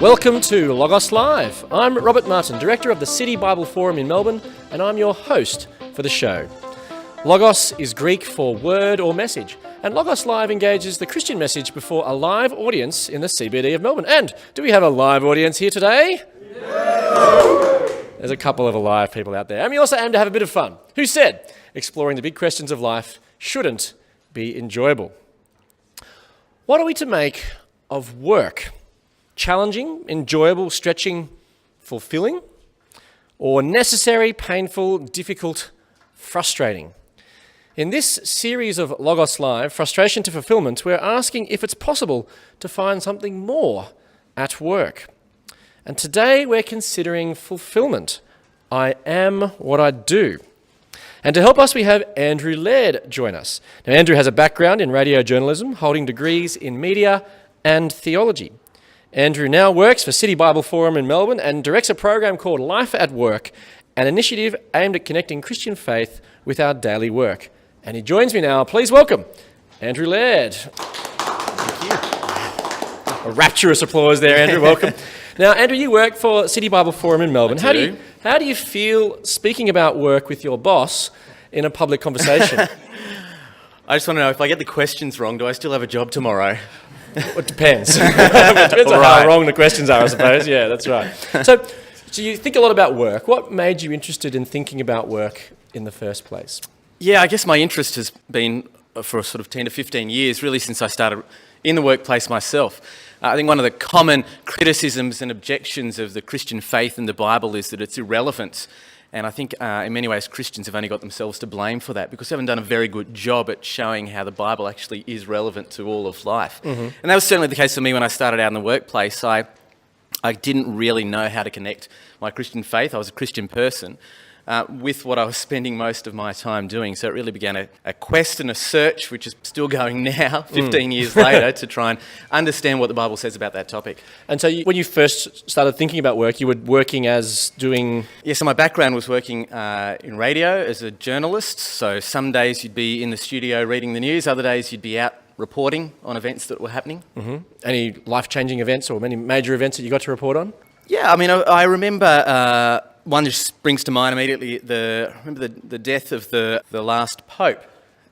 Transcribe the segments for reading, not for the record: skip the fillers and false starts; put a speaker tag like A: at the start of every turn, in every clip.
A: Welcome to Logos Live. I'm Robert Martin, Director of the City Bible Forum in Melbourne, and I'm your host for the show. Logos is Greek for word or message, and Logos Live engages the Christian message before a live audience in the CBD of Melbourne. And do we have a live audience here today? Yeah. There's a couple of alive people out there. And we also aim to have a bit of fun. Who said exploring the big questions of life shouldn't be enjoyable? What are we to make of work? Challenging, enjoyable, stretching, fulfilling, or necessary, painful, difficult, frustrating? In this series of Logos Live, Frustration to Fulfilment, we're asking if it's possible to find something more at work. And today we're considering fulfilment. I am what I do. And to help us, we have Andrew Laird join us. Now, Andrew has a background in radio journalism, holding degrees in media and theology. Andrew now works for City Bible Forum in Melbourne and directs a program called Life at Work, an initiative aimed at connecting Christian faith with our daily work. And he joins me now. Please welcome Andrew Laird. Thank you. A rapturous applause there, Andrew. Welcome. Now, Andrew, you work for City Bible Forum in Melbourne. How do you feel speaking about work with your boss in a public conversation?
B: I just want to know, if I get the questions wrong, do I still have a job tomorrow?
A: Well, it depends. It depends on how wrong the questions are, I suppose. Yeah, that's right. So you think a lot about work. What made you interested in thinking about work in the first place?
B: Yeah, I guess my interest has been for sort of 10 to 15 years, really since I started in the workplace myself. I think one of the common criticisms and objections of the Christian faith and the Bible is that it's irrelevant. And I think in many ways Christians have only got themselves to blame for that because they haven't done a very good job at showing how the Bible actually is relevant to all of life. Mm-hmm. And that was certainly the case for me when I started out in the workplace. I didn't really know how to connect my Christian faith. I was a Christian person with what I was spending most of my time doing. So it really began a quest and a search, which is still going now, 15 years later, to try and understand what the Bible says about that topic.
A: And so when you first started thinking about work, you were working as doing...
B: Yeah, so my background was working in radio as a journalist. So some days you'd be in the studio reading the news, other days you'd be out reporting on events that were happening. Mm-hmm.
A: Any life-changing events or many major events that you got to report on?
B: Yeah, I mean, I remember... one just springs to mind immediately. I remember the death of the last Pope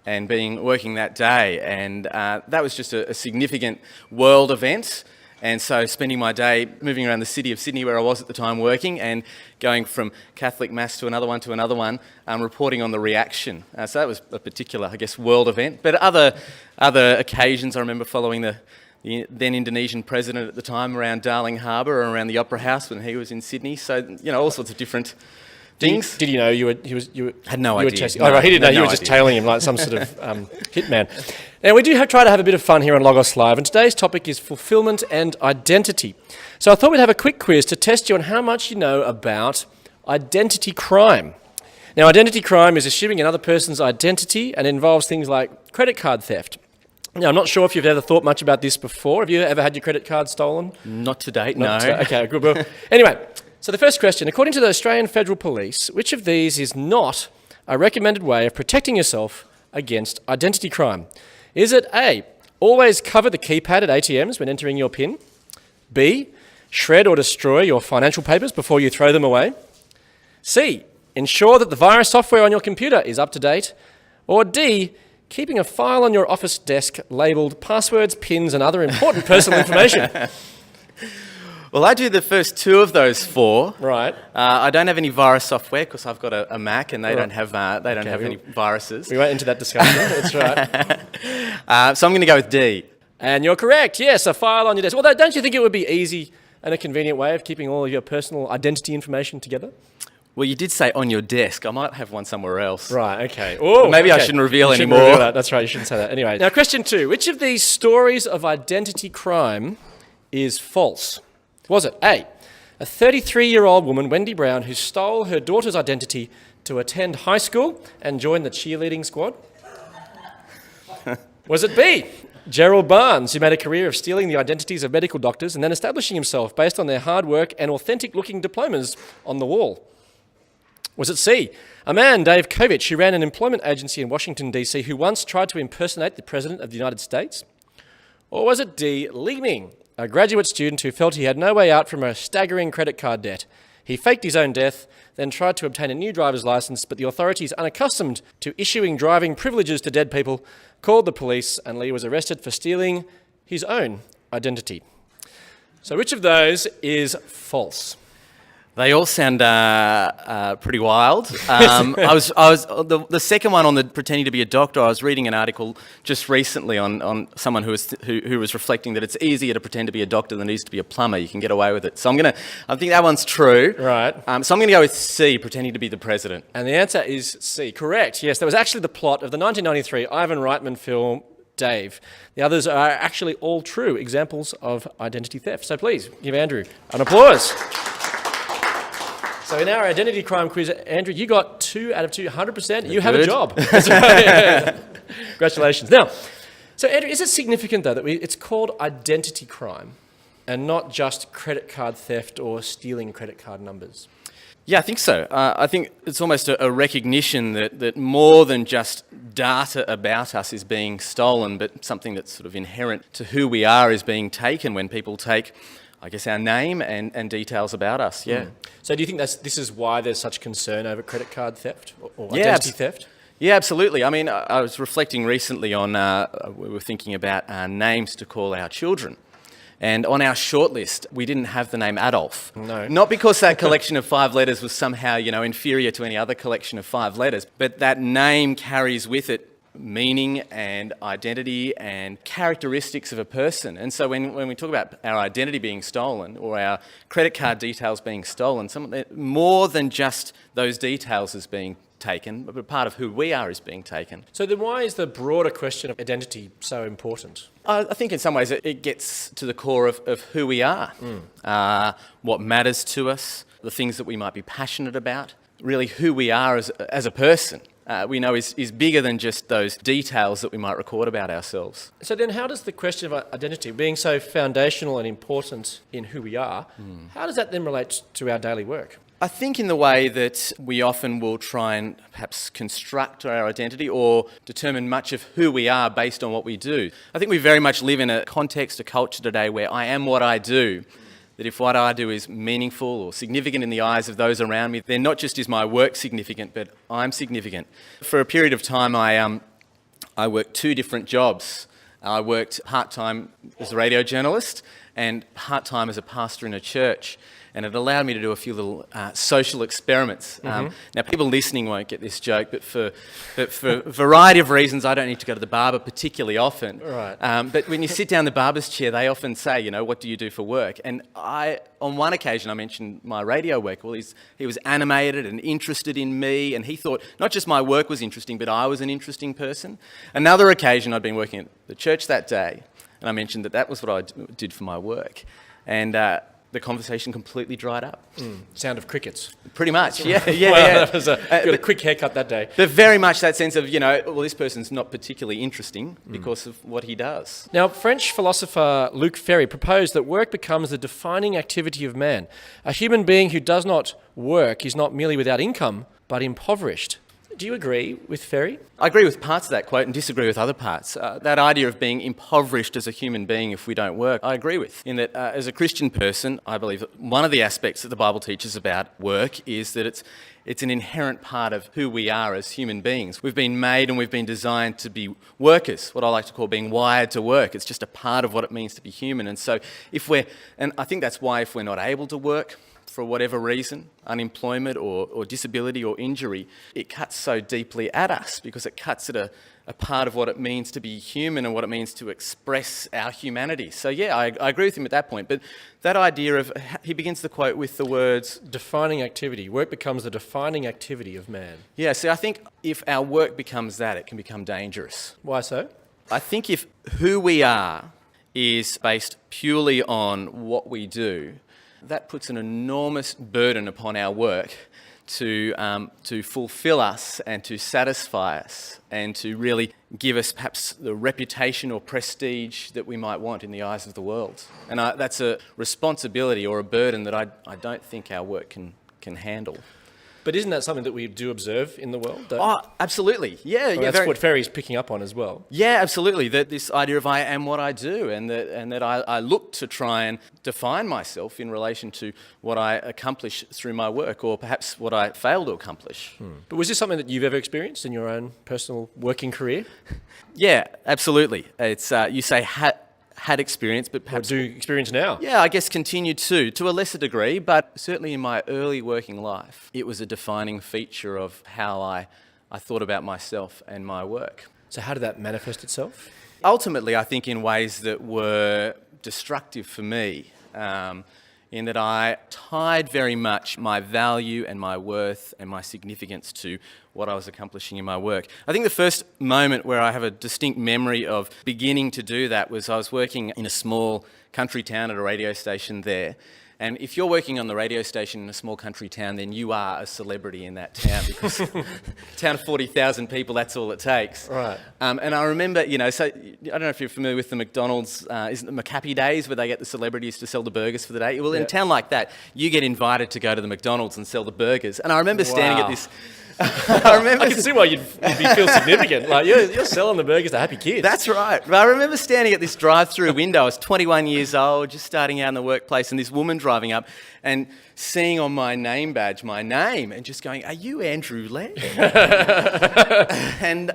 B: and working that day. And that was just a significant world event. And so spending my day moving around the city of Sydney, where I was at the time working, and going from Catholic Mass to another one, reporting on the reaction. So that was a particular, I guess, world event. But other occasions, I remember following the then Indonesian president at the time around Darling Harbour or around the Opera House when he was in Sydney. So, all sorts of different things.
A: Did he know you
B: had no idea.
A: Oh, right, he didn't know you were just tailing him like some sort of hitman. Now, we do try to have a bit of fun here on Logos Live, and today's topic is fulfilment and identity. So I thought we'd have a quick quiz to test you on how much you know about identity crime. Now, identity crime is assuming another person's identity and involves things like credit card theft. Now, I'm not sure if you've ever thought much about this before. Have you ever had your credit card stolen?
B: Not to date, no.
A: Okay, good. Well, anyway, so the first question. According to the Australian Federal Police, which of these is not a recommended way of protecting yourself against identity crime? Is it A, always cover the keypad at ATMs when entering your PIN? B, shred or destroy your financial papers before you throw them away? C, ensure that the virus software on your computer is up to date? Or D, keeping a file on your office desk labelled passwords, pins, and other important personal information?
B: Well, I do the first two of those four.
A: Right.
B: I don't have any virus software because I've got a Mac and they don't have any viruses.
A: We went into that discussion. That's right.
B: So I'm going to go with D.
A: And you're correct. Yes, a file on your desk. Well, don't you think it would be easy and a convenient way of keeping all of your personal identity information together?
B: Well, you did say on your desk. I might have one somewhere else.
A: Right, okay. Ooh,
B: maybe I shouldn't reveal anymore.
A: Reveal that. That's right, you shouldn't say that. Anyway, now question 2. Which of these stories of identity crime is false? Was it A, a 33-year-old woman, Wendy Brown, who stole her daughter's identity to attend high school and join the cheerleading squad? Was it B, Gerald Barnes, who made a career of stealing the identities of medical doctors and then establishing himself based on their hard work and authentic-looking diplomas on the wall? Was it C, a man, Dave Kovich, who ran an employment agency in Washington, D.C., who once tried to impersonate the President of the United States? Or was it D, Li Ming, a graduate student who felt he had no way out from a staggering credit card debt. He faked his own death, then tried to obtain a new driver's license, but the authorities, unaccustomed to issuing driving privileges to dead people, called the police, and Lee was arrested for stealing his own identity. So which of those is false?
B: They all sound pretty wild. The second one on the pretending to be a doctor. I was reading an article just recently on someone who was reflecting that it's easier to pretend to be a doctor than it is to be a plumber. You can get away with it. So I think that one's true.
A: Right.
B: So I'm going to go with C, pretending to be the president.
A: And the answer is C. Correct. Yes, that was actually the plot of the 1993 Ivan Reitman film Dave. The others are actually all true examples of identity theft. So please give Andrew an applause. So in our identity crime quiz, Andrew, you got 2 out of 2, 100%. You have a job. Congratulations. Now, so Andrew, is it significant though that it's called identity crime and not just credit card theft or stealing credit card numbers?
B: Yeah, I think so. I think it's almost a recognition that more than just data about us is being stolen, but something that's sort of inherent to who we are is being taken when people take, I guess, our name and details about us, yeah.
A: So do you think this is why there's such concern over credit card theft or identity theft?
B: Yeah, absolutely. I mean, I was reflecting recently on, we were thinking about names to call our children. And on our shortlist, we didn't have the name Adolf.
A: No.
B: Not because that collection of 5 letters was somehow, inferior to any other collection of 5 letters, but that name carries with it meaning and identity and characteristics of a person. And so when we talk about our identity being stolen or our credit card details being stolen, more than just those details is being taken, but part of who we are is being taken.
A: So then why is the broader question of identity so important?
B: I think in some ways it gets to the core of who we are, what matters to us, the things that we might be passionate about, really who we are as a person. We know is bigger than just those details that we might record about ourselves.
A: So then how does the question of identity, being so foundational and important in who we are, how does that then relate to our daily work?
B: I think in the way that we often will try and perhaps construct our identity or determine much of who we are based on what we do. I think we very much live in a context, a culture today where I am what I do. That if what I do is meaningful or significant in the eyes of those around me, then not just is my work significant, but I'm significant. For a period of time, I worked 2 different jobs. I worked part-time as a radio journalist and part-time as a pastor in a church. And it allowed me to do a few little social experiments. Now, people listening won't get this joke, but for a variety of reasons, I don't need to go to the barber particularly often.
A: Right.
B: But when you sit down in the barber's chair, they often say, what do you do for work? And on one occasion, I mentioned my radio work. Well, he was animated and interested in me, and he thought not just my work was interesting, but I was an interesting person. Another occasion, I'd been working at the church that day, and I mentioned that was what I did for my work. And the conversation completely dried up.
A: Sound of crickets.
B: Pretty much, yeah.
A: That was you got a quick haircut that day.
B: But very much that sense of, this person's not particularly interesting because of what he does.
A: Now, French philosopher Luc Ferry proposed that work becomes the defining activity of man. A human being who does not work is not merely without income, but impoverished. Do you agree with Ferry?
B: I agree with parts of that quote and disagree with other parts. That idea of being impoverished as a human being if we don't work, I agree with. In that, as a Christian person, I believe that one of the aspects that the Bible teaches about work is that it's an inherent part of who we are as human beings. We've been made and we've been designed to be workers, what I like to call being wired to work. It's just a part of what it means to be human. And so and I think that's why if we're not able to work, for whatever reason, unemployment or disability or injury, it cuts so deeply at us because it cuts at a part of what it means to be human and what it means to express our humanity. So yeah, I agree with him at that point. But that idea of, he begins the quote with the words,
A: defining activity. Work becomes the defining activity of man.
B: Yeah, so I think if our work becomes that, it can become dangerous.
A: Why so?
B: I think if who we are is based purely on what we do, that puts an enormous burden upon our work to fulfill us and to satisfy us and to really give us perhaps the reputation or prestige that we might want in the eyes of the world. And that's a responsibility or a burden that I don't think our work can handle.
A: But isn't that something that we do observe in the world?
B: Oh, absolutely. Yeah,
A: Well, that's what Ferry's picking up on as well.
B: Yeah, absolutely. That this idea of I am what I do, and that I look to try and define myself in relation to what I accomplish through my work, or perhaps what I fail to accomplish.
A: But was this something that you've ever experienced in your own personal working career?
B: Yeah, absolutely. It's you say had experience, but
A: Or
B: perhaps
A: do experience now?
B: yeah, I guess continue to a lesser degree, but certainly in my early working life, it was a defining feature of how I thought about myself and my work.
A: So how did that manifest itself?
B: Ultimately, I think in ways that were destructive for me, in that I tied very much my value and my worth and my significance to what I was accomplishing in my work. I think the first moment where I have a distinct memory of beginning to do that was I was working in a small country town at a radio station there. And if you're working on the radio station in a small country town, then you are a celebrity in that town, because a town of 40,000 people, that's all it takes.
A: Right.
B: And I remember, so I don't know if you're familiar with the McDonald's, isn't it McHappy Days, where they get the celebrities to sell the burgers for the day? Well, in a town like that, you get invited to go to the McDonald's and sell the burgers. And I remember standing at this...
A: I can see why you'd feel significant. Like you're selling the burgers to happy kids.
B: That's right. But I remember standing at this drive-through window. I was 21 years old, just starting out in the workplace, and this woman driving up and seeing on my name badge my name and just going, "Are you Andrew Laird?" and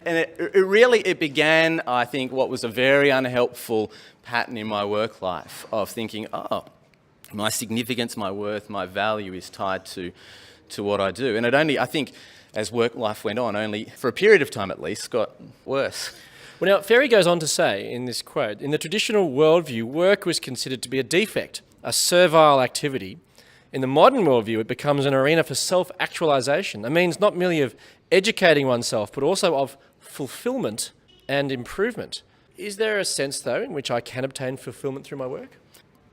B: it began, I think, what was a very unhelpful pattern in my work life of thinking, oh, my significance, my worth, my value is tied to what I do. And it only, I think, as work life went on, only for a period of time at least, got worse.
A: Well, now, Ferry goes on to say in this quote, in the traditional worldview, work was considered to be a defect, a servile activity. In the modern worldview, it becomes an arena for self-actualization, a means not merely of educating oneself, but also of fulfilment and improvement. Is there a sense, though, in which I can obtain fulfilment through my work?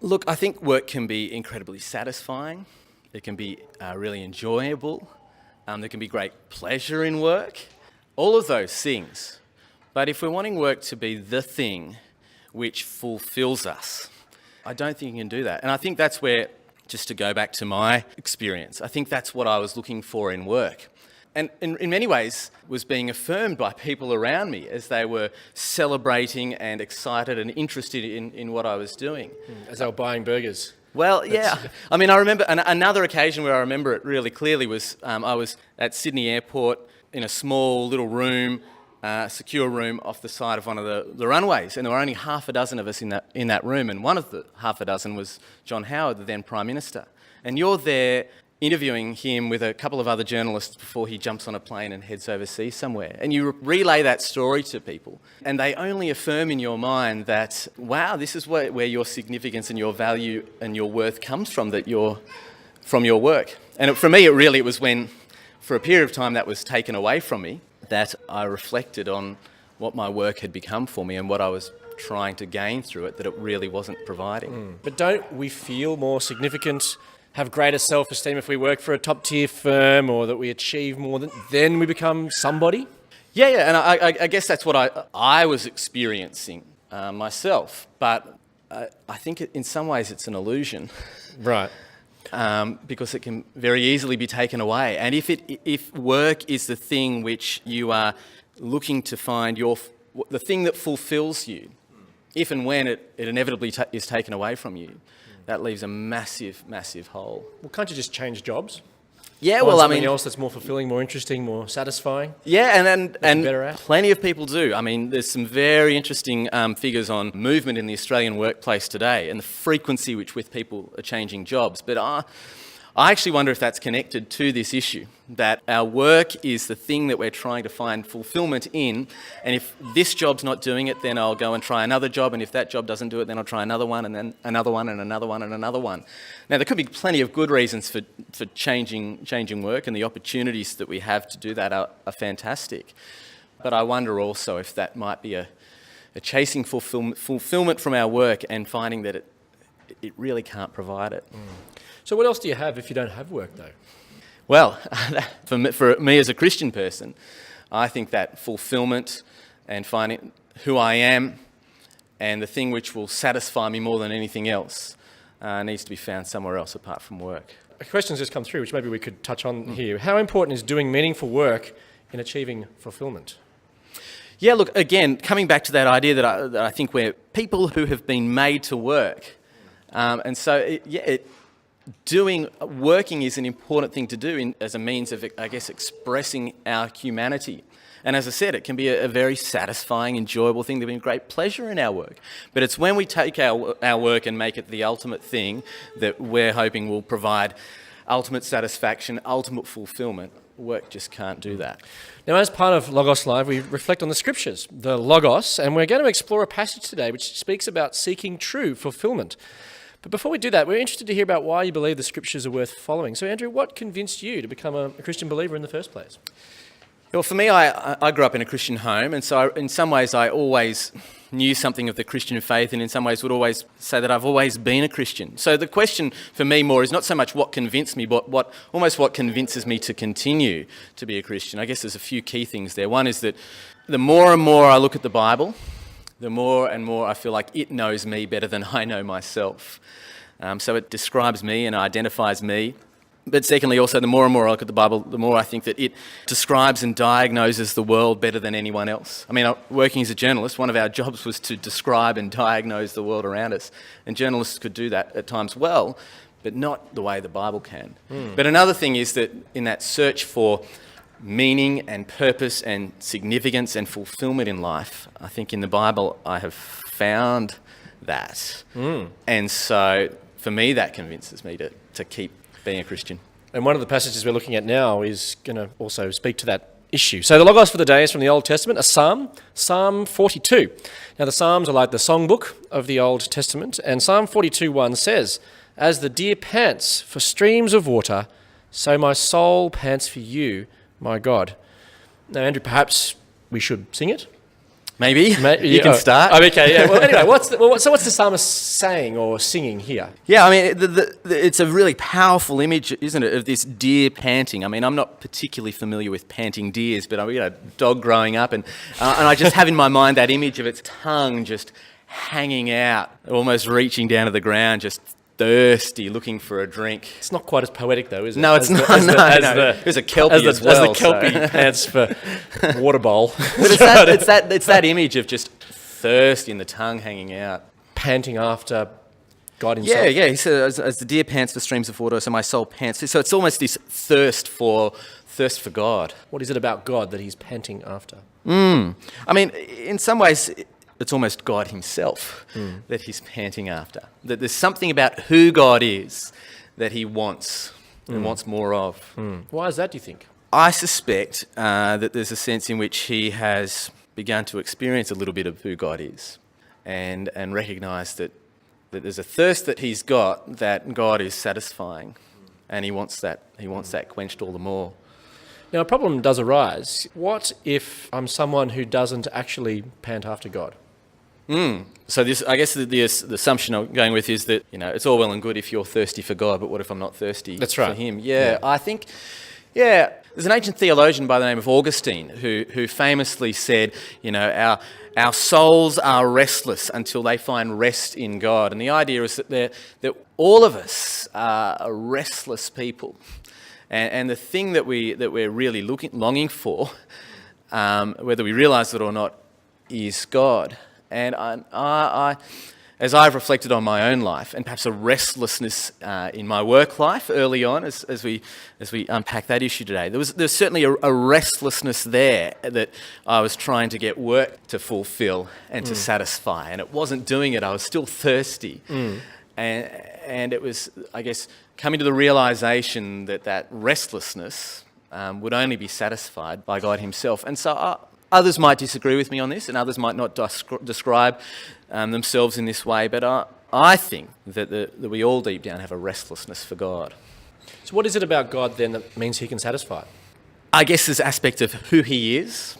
B: Look, I think work can be incredibly satisfying. It can be really enjoyable. There can be great pleasure in work. All of those things. But if we're wanting work to be the thing which fulfills us, I don't think you can do that. And I think that's where, just to go back to my experience, I think that's what I was looking for in work. And in many ways was being affirmed by people around me as they were celebrating and excited and interested in what I was doing.
A: As they were buying burgers.
B: Well, yeah. I mean, I remember another occasion where I remember it really clearly was I was at Sydney Airport in a small little room, secure room off the side of one of the runways, and there were only half a dozen of us in that room, and one of the half a dozen was John Howard, the then Prime Minister. And you're there interviewing him with a couple of other journalists before he jumps on a plane and heads overseas somewhere. And you relay that story to people, and they only affirm in your mind that, wow, this is where your significance and your value and your worth comes from, from your work. And for me, it was when, for a period of time, that was taken away from me, that I reflected on what my work had become for me and what I was trying to gain through it, that it really wasn't providing.
A: But don't we feel more significant, have greater self-esteem if we work for a top-tier firm, or that we achieve more then we become somebody?
B: Yeah, and I guess that's what I was experiencing myself. But I think in some ways it's an illusion.
A: Right.
B: Because it can very easily be taken away. And if work is the thing which you are looking to find, the thing that fulfills you, if and when it inevitably is taken away from you, that leaves a massive, massive hole.
A: Well, can't you just change jobs?
B: Yeah,
A: Find
B: well, I
A: something
B: mean,
A: else that's more fulfilling, more interesting, more satisfying.
B: yeah, and
A: better at?
B: plenty of people do. I mean, there's some very interesting figures on movement in the Australian workplace today and the frequency with people are changing jobs. But I actually wonder if that's connected to this issue, that our work is the thing that we're trying to find fulfilment in, and if this job's not doing it, then I'll go and try another job, and if that job doesn't do it, then I'll try another one, and then another one, and another one, and another one. Now, there could be plenty of good reasons for changing work, and the opportunities that we have to do that are fantastic. But I wonder also if that might be a chasing fulfilment from our work and finding that it really can't provide it.
A: So what else do you have if you don't have work, though?
B: Well, for me as a Christian person, I think that fulfilment and finding who I am and the thing which will satisfy me more than anything else needs to be found somewhere else apart from work.
A: a question's just come through, which maybe we could touch on here. How important is doing meaningful work in achieving fulfilment?
B: Yeah, look, again, coming back to that idea that I think we're people who have been made to work. Working is an important thing to do as a means of, I guess, expressing our humanity. And as I said, it can be a very satisfying, enjoyable thing. There's been great pleasure in our work. But it's when we take our work and make it the ultimate thing that we're hoping will provide ultimate satisfaction, ultimate fulfilment. Work just can't do that.
A: Now, as part of Logos Live, we reflect on the scriptures, the Logos, and we're going to explore a passage today which speaks about seeking true fulfilment. But before we do that, we're interested to hear about why you believe the scriptures are worth following. So, Andrew, what convinced you to become a Christian believer in the first place?
B: Well, for me, I grew up in a Christian home, and so in some ways I always knew something of the Christian faith, and in some ways would always say that I've always been a Christian. So the question for me more is not so much what convinced me, but what convinces me to continue to be a Christian. I guess there's a few key things there. One is that the more and more I look at the Bible, the more and more I feel like it knows me better than I know myself. So it describes me and identifies me. But secondly, also, the more and more I look at the Bible, the more I think that it describes and diagnoses the world better than anyone else. I mean, working as a journalist, one of our jobs was to describe and diagnose the world around us. And journalists could do that at times well, but not the way the Bible can. But another thing is that in that search for meaning and purpose and significance and fulfilment in life, I think in the Bible I have found that. And so for me, that convinces me to keep being a Christian.
A: And one of the passages we're looking at now is going to also speak to that issue. So the Logos for the day is from the Old Testament, a psalm, Psalm 42. Now the Psalms are like the songbook of the Old Testament, and Psalm 42:1 says, "As the deer pants for streams of water, so my soul pants for you, my God." Now, Andrew, perhaps we should sing it?
B: Maybe. You can start.
A: Okay, yeah. Well, anyway, what's the psalmist saying or singing here?
B: Yeah, I mean, it's a really powerful image, isn't it, of this deer panting. I mean, I'm not particularly familiar with panting deers, but I'm a dog growing up, and I just have in my mind that image of its tongue just hanging out, almost reaching down to the ground, just thirsty, looking for a drink.
A: It's not quite as poetic, though, is it?
B: No, it's not. There's a kelpie as well.
A: As the kelpie pants for water bowl.
B: But it's that image of just thirst in the tongue hanging out.
A: Panting after God himself.
B: Yeah. He says, as the deer pants for streams of water, so my soul pants. So it's almost this thirst for God.
A: What is it about God that he's panting after?
B: I mean, in some ways, it's almost God himself that he's panting after. That there's something about who God is that he wants and wants more of.
A: Why is that, do you think?
B: I suspect that there's a sense in which he has begun to experience a little bit of who God is and recognise that there's a thirst that he's got that God is satisfying, and he wants that quenched all the more.
A: Now, a problem does arise. What if I'm someone who doesn't actually pant after God?
B: So I guess the assumption I'm going with is that, it's all well and good if you're thirsty for God, but what if I'm not thirsty for him? Yeah, I think, there's an ancient theologian by the name of Augustine who famously said, our souls are restless until they find rest in God. And the idea is that all of us are restless people. And the thing that we're really longing for, whether we realise it or not, is God. And I, as I've reflected on my own life, and perhaps a restlessness in my work life early on, as we unpack that issue today, there's certainly a restlessness there that I was trying to get work to fulfil and to satisfy, and it wasn't doing it. I was still thirsty, and it was, I guess, coming to the realisation that restlessness would only be satisfied by God himself. And so others might disagree with me on this, and others might not describe themselves in this way, but I think that we all deep down have a restlessness for God.
A: So what is it about God then that means he can satisfy?
B: I guess there's aspect of who he is.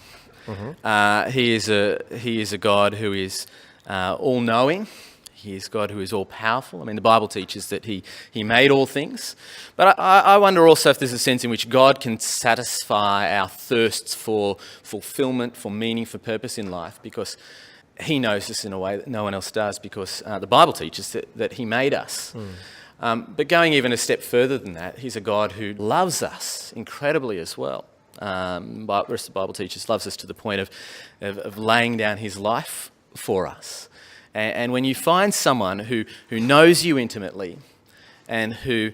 B: He is a God who is all-knowing. He is God who is all-powerful. I mean, the Bible teaches that he made all things. But I wonder also if there's a sense in which God can satisfy our thirsts for fulfilment, for meaning, for purpose in life, because he knows us in a way that no one else does, because the Bible teaches that he made us. But going even a step further than that, he's a God who loves us incredibly as well. But the rest of the Bible teaches loves us to the point of laying down his life for us. And when you find someone who knows you intimately and who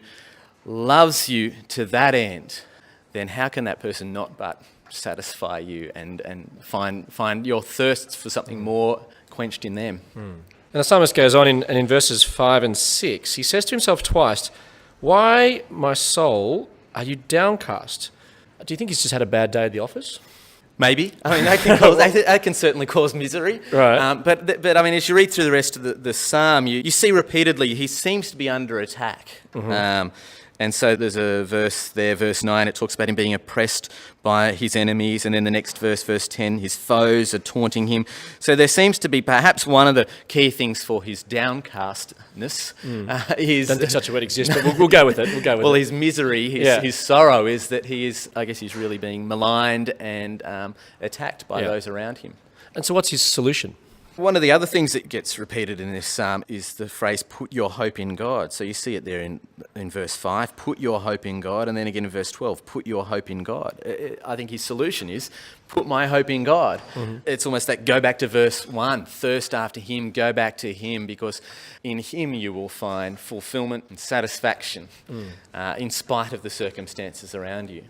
B: loves you to that end, then how can that person not but satisfy you and find your thirsts for something more quenched in them?
A: And the psalmist goes on in verses 5 and 6. He says to himself twice, "Why, my soul, are you downcast?" Do you think he's just had a bad day at the office?
B: Maybe. I mean, that can certainly cause misery.
A: Right.
B: But I mean, as you read through the rest of the psalm, you see repeatedly he seems to be under attack. And so there's a verse there, verse 9, it talks about him being oppressed by his enemies. And then the next verse, verse 10, his foes are taunting him. So there seems to be perhaps one of the key things for his downcastness is...
A: I don't think such a word exists, but we'll go with it.
B: Well, his misery, his sorrow is that he's really being maligned and attacked by those around him.
A: And so what's his solution?
B: One of the other things that gets repeated in this psalm is the phrase, put your hope in God. So you see it there in verse 5, put your hope in God, and then again in verse 12, put your hope in God. I think his solution is, put my hope in God. It's almost that go back to verse 1, thirst after him, go back to him, because in him you will find fulfilment and satisfaction in spite of the circumstances around you.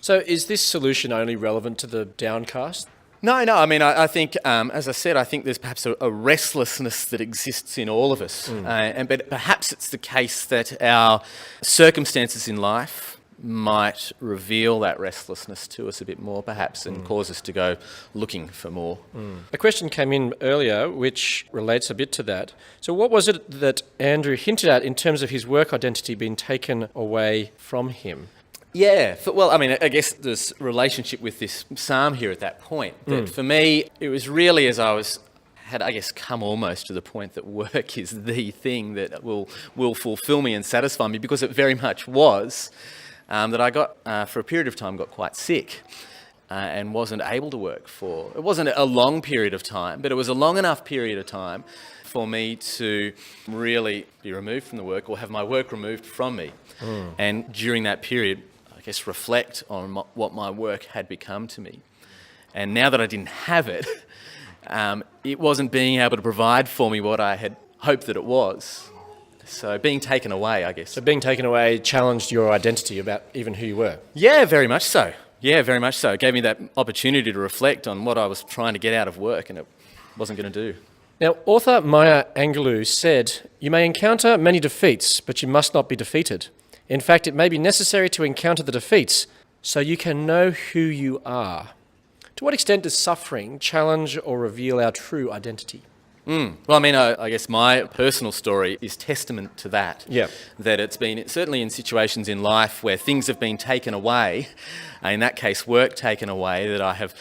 A: So is this solution only relevant to the downcast?
B: No. I mean, I think, as I said, I think there's perhaps a restlessness that exists in all of us. But perhaps it's the case that our circumstances in life might reveal that restlessness to us a bit more, perhaps, and cause us to go looking for more.
A: A question came in earlier which relates a bit to that. So what was it that Andrew hinted at in terms of his work identity being taken away from him?
B: Yeah, well, I mean, I guess there's relationship with this psalm here at that point. But for me, it was really as had come almost to the point that work is the thing that will fulfill me and satisfy me, because it very much was, that I got, for a period of time, got quite sick and wasn't able to work for. It wasn't a long period of time, but it was a long enough period of time for me to really be removed from the work or have my work removed from me. And during that period, I guess, reflect on what my work had become to me. And now that I didn't have it, it wasn't being able to provide for me what I had hoped that it was. So being taken away, I guess.
A: So being taken away challenged your identity about even who you were?
B: Yeah, very much so. It gave me that opportunity to reflect on what I was trying to get out of work and it wasn't going to do.
A: Now, author Maya Angelou said, "You may encounter many defeats, but you must not be defeated. In fact, it may be necessary to encounter the defeats so you can know who you are." To what extent does suffering challenge or reveal our true identity?
B: Well, I mean, I guess my personal story is testament to that.
A: Yeah.
B: That it's been, certainly in situations in life where things have been taken away, in that case, work taken away, that I have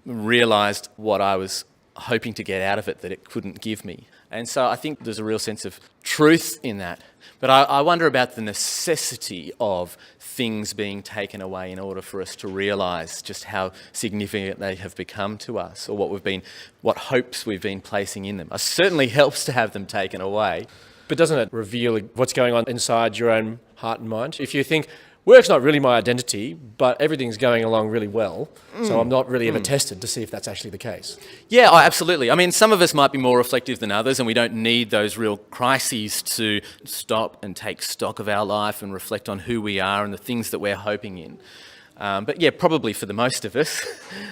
B: realised what I was hoping to get out of it that it couldn't give me. And so I think there's a real sense of truth in that. But I wonder about the necessity of things being taken away in order for us to realise just how significant they have become to us, or what hopes we've been placing in them. It certainly helps to have them taken away.
A: But doesn't it reveal what's going on inside your own heart and mind? If you think, work's not really my identity, but everything's going along really well, so I'm not really ever tested to see if that's actually the case.
B: Yeah, absolutely. I mean, some of us might be more reflective than others, and we don't need those real crises to stop and take stock of our life and reflect on who we are and the things that we're hoping in. But yeah, probably for the most of us,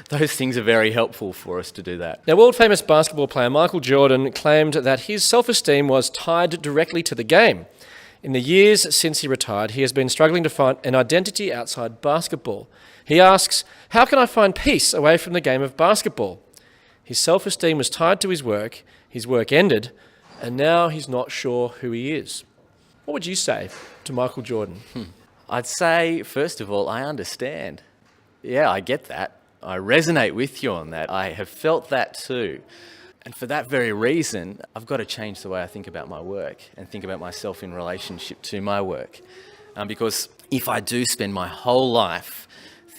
B: those things are very helpful for us to do that.
A: Now, world-famous basketball player Michael Jordan claimed that his self-esteem was tied directly to the game. In the years since he retired, he has been struggling to find an identity outside basketball. He asks, "How can I find peace away from the game of basketball?" His self-esteem was tied to his work ended, and now he's not sure who he is. What would you say to Michael Jordan?
B: I'd say, first of all, I understand. Yeah, I get that. I resonate with you on that. I have felt that too. And for that very reason, I've got to change the way I think about my work and think about myself in relationship to my work. Because if I do spend my whole life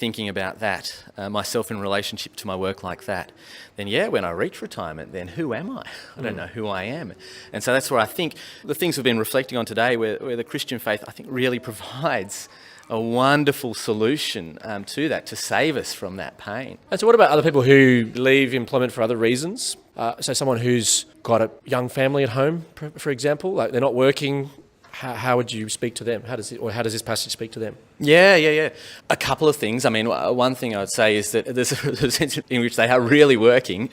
B: thinking about that, myself in relationship to my work like that, then when I reach retirement, then who am I? I don't know who I am. And so that's where I think the things we've been reflecting on today, where the Christian faith, I think, really provides a wonderful solution to that, to save us from that pain.
A: And so what about other people who leave employment for other reasons? So someone who's got a young family at home, for example, like they're not working. How would you speak to them? How does this passage speak to them?
B: Yeah. A couple of things. I mean, one thing I would say is that there's a sense in which they are really working.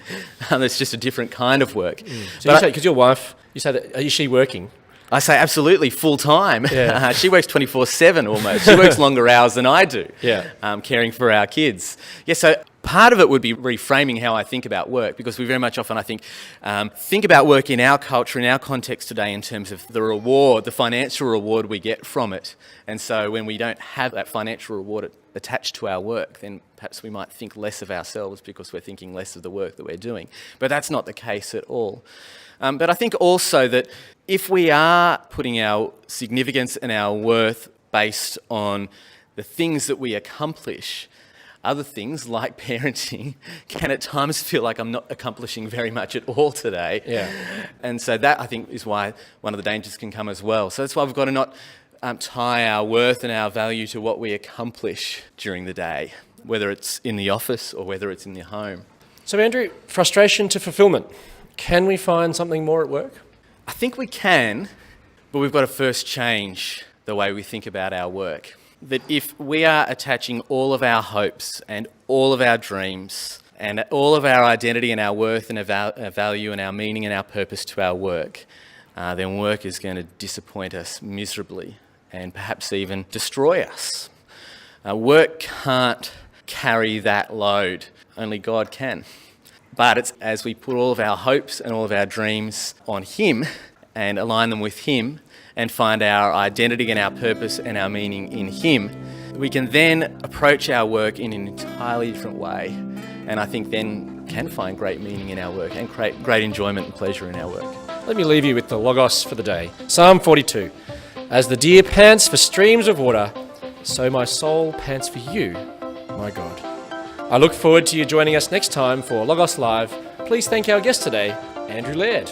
B: It's just a different kind of work.
A: So you say, because your wife, you say that, is she working?
B: I say absolutely full time.
A: Yeah.
B: She works 24/7 almost. She works longer hours than I do.
A: Yeah.
B: Caring for our kids. Yeah. So part of it would be reframing how I think about work, because we very much often, I think about work in our culture, in our context today, in terms of the reward, the financial reward we get from it. And so when we don't have that financial reward attached to our work, then perhaps we might think less of ourselves because we're thinking less of the work that we're doing. But that's not the case at all. But I think also that if we are putting our significance and our worth based on the things that we accomplish, other things like parenting can at times feel like I'm not accomplishing very much at all today.
A: Yeah.
B: And so that, I think, is why one of the dangers can come as well. So that's why we've got to not tie our worth and our value to what we accomplish during the day, whether it's in the office or whether it's in the home.
A: So Andrew, frustration to fulfilment. Can we find something more at work?
B: I think we can, but we've got to first change the way we think about our work. That if we are attaching all of our hopes and all of our dreams and all of our identity and our worth and our value and our meaning and our purpose to our work, then work is going to disappoint us miserably and perhaps even destroy us. Work can't carry that load. Only God can. But it's as we put all of our hopes and all of our dreams on Him and align them with Him and find our identity and our purpose and our meaning in Him, we can then approach our work in an entirely different way. And I think then can find great meaning in our work and create great enjoyment and pleasure in our work.
A: Let me leave you with the Logos for the day. Psalm 42. As the deer pants for streams of water, so my soul pants for you, my God. I look forward to you joining us next time for Logos Live. Please thank our guest today, Andrew Laird.